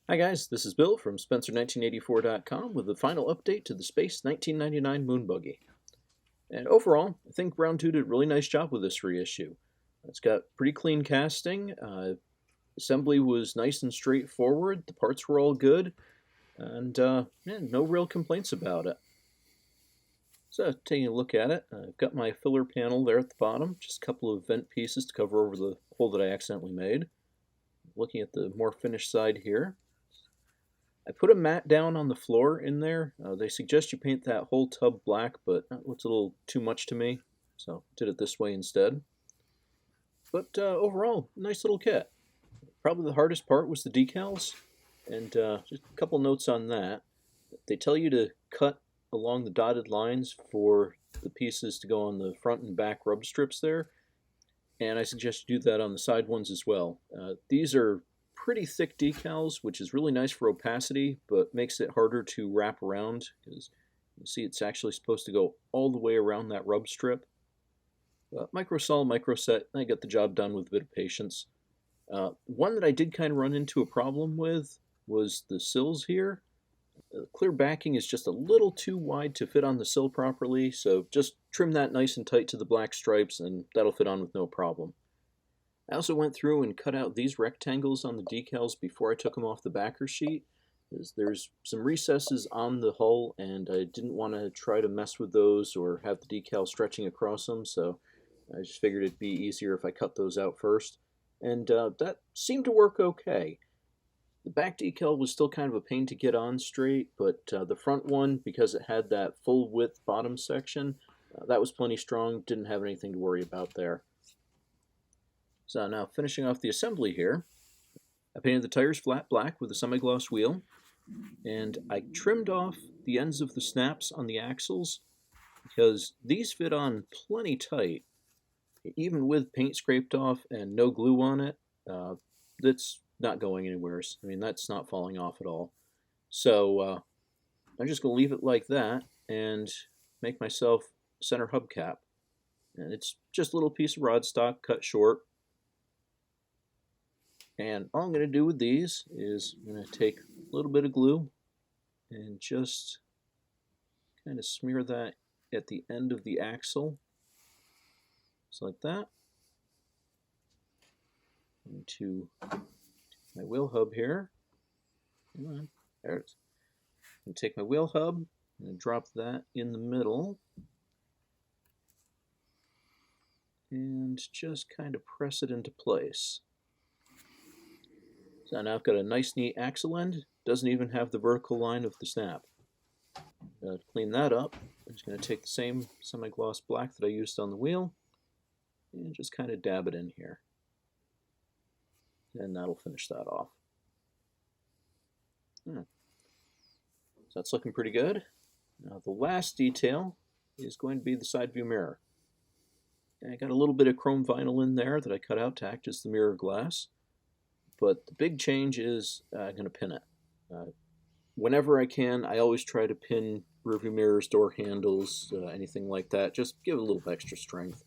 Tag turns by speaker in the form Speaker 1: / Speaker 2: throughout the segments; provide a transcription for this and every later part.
Speaker 1: Hi guys, this is Bill from Spencer1984.com with the final update to the Space 1999 Moon Buggy. And overall, I think Round 2 did a really nice job with this reissue. It's got pretty clean casting, assembly was nice and straightforward, the parts were all good, and no real complaints about it. So taking a look at it, I've got my filler panel there at the bottom, just a couple of vent pieces to cover over the hole that I accidentally made. Looking at the more finished side here, I put a mat down on the floor in there. They suggest you paint that whole tub black, but that looks a little too much to me, so did it this way instead. But overall, nice little kit. Probably the hardest part was the decals, and just a couple notes on that. They tell you to cut along the dotted lines for the pieces to go on the front and back rub strips there, and I suggest you do that on the side ones as well. These are pretty thick decals, which is really nice for opacity, but makes it harder to wrap around, because you see it's actually supposed to go all the way around that rub strip. Microsol, microset, I got the job done with a bit of patience. One that I did kind of run into a problem with was the sills here. Clear backing is just a little too wide to fit on the sill properly, so just trim that nice and tight to the black stripes and that'll fit on with no problem. I also went through and cut out these rectangles on the decals before I took them off the backer sheet. There's some recesses on the hull and I didn't want to try to mess with those or have the decal stretching across them, so I just figured it'd be easier if I cut those out first. And that seemed to work okay. The back decal was still kind of a pain to get on straight, but the front one, because it had that full width bottom section, that was plenty strong, didn't have anything to worry about there. So now finishing off the assembly here, I painted the tires flat black with a semi-gloss wheel, and I trimmed off the ends of the snaps on the axles because these fit on plenty tight. Even with paint scraped off and no glue on it, that's not going anywhere. I mean, that's not falling off at all. So I'm just going to leave it like that and make myself a center hubcap. And it's just a little piece of rod stock cut short. And all I'm going to do with these is I'm going to take a little bit of glue and just kind of smear that at the end of the axle, just like that. Into my wheel hub here. Come on, there it is. I'm going to take my wheel hub and drop that in the middle. And just kind of press it into place. So now I've got a nice neat axle end, doesn't even have the vertical line of the snap. To clean that up, I'm just going to take the same semi-gloss black that I used on the wheel and just kind of dab it in here. And that'll finish that off. So that's looking pretty good. Now the last detail is going to be the side view mirror. And I got a little bit of chrome vinyl in there that I cut out to act as the mirror glass. But the big change is I'm going to pin it. Whenever I can, I always try to pin rearview mirrors, door handles, anything like that. Just give it a little extra strength.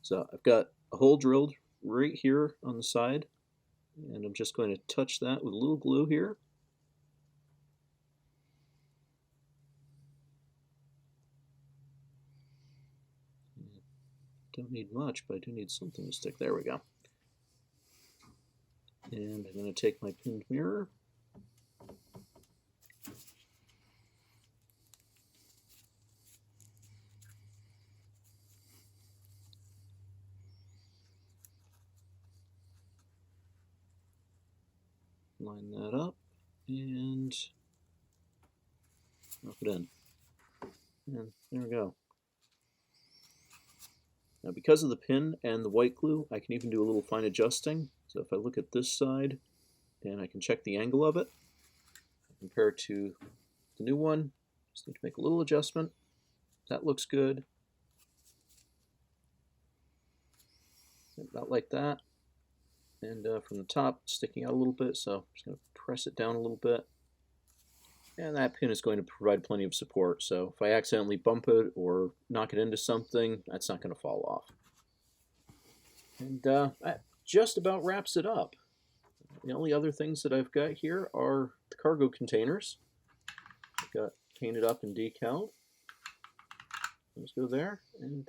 Speaker 1: So I've got a hole drilled right here on the side, and I'm just going to touch that with a little glue here. Don't need much, but I do need something to stick. There we go. And I'm going to take my pinned mirror, line that up, and drop it in. And there we go. Now because of the pin and the white glue, I can even do a little fine adjusting. So if I look at this side, and I can check the angle of it, compare it to the new one, just need to make a little adjustment. That looks good. About like that. And from the top, sticking out a little bit, so I'm just going to press it down a little bit. And that pin is going to provide plenty of support, so if I accidentally bump it or knock it into something, that's not going to fall off. And that just about wraps it up. The only other things that I've got here are the cargo containers. I've got painted up and decaled. Those go there, and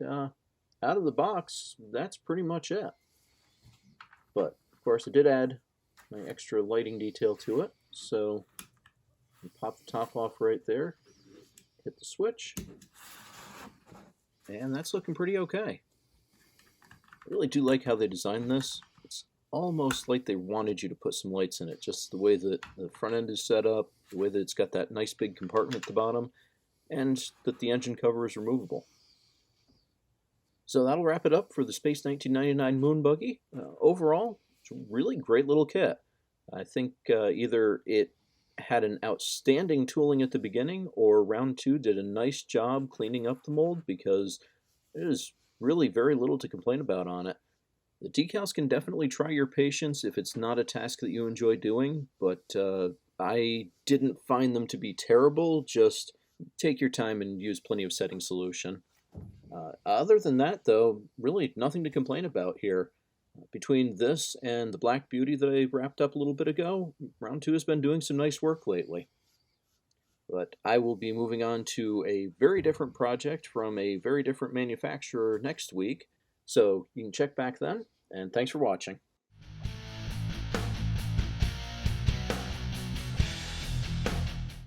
Speaker 1: out of the box, that's pretty much it. But of course, I did add my extra lighting detail to it, so you pop the top off right there, hit the switch, and that's looking pretty okay. I really do like how they designed this. It's almost like they wanted you to put some lights in it, just the way that the front end is set up, the way that it's got that nice big compartment at the bottom, and that the engine cover is removable. So that'll wrap it up for the Space 1999 Moon Buggy. Overall, it's a really great little kit. I think either it had an outstanding tooling at the beginning, or round 2 did a nice job cleaning up the mold, because there's really very little to complain about on it. The decals can definitely try your patience if it's not a task that you enjoy doing, but I didn't find them to be terrible. Just take your time and use plenty of setting solution. Other than that, though, really nothing to complain about here. Between this and the Black Beauty that I wrapped up a little bit ago, round 2 has been doing some nice work lately. But I will be moving on to a very different project from a very different manufacturer next week, so you can check back then, and thanks for watching.